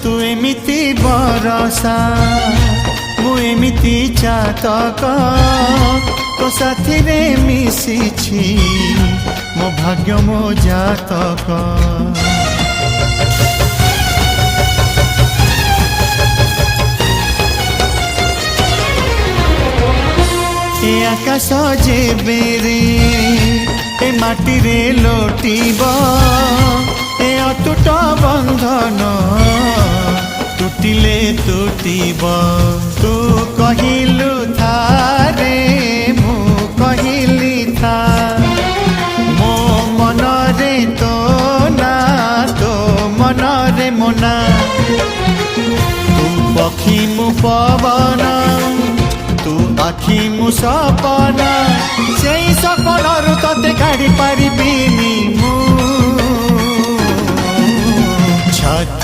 तू एमिति बरसा मु एमिति चातक तो साथी रे मिशिछि मो भाग्य मो जातक। ए आकाश जेबेरे ए माटी रे लोटिब ए अटूट बंधन टूटिले टूटिब। तू कहिलु थारे मु कहिली था मो मन रे तो ना तो मन रे मोना। तू पक्षी मु पवन तू आखि मु सपना से सपन तते काढ़ी पारिबिनी मु।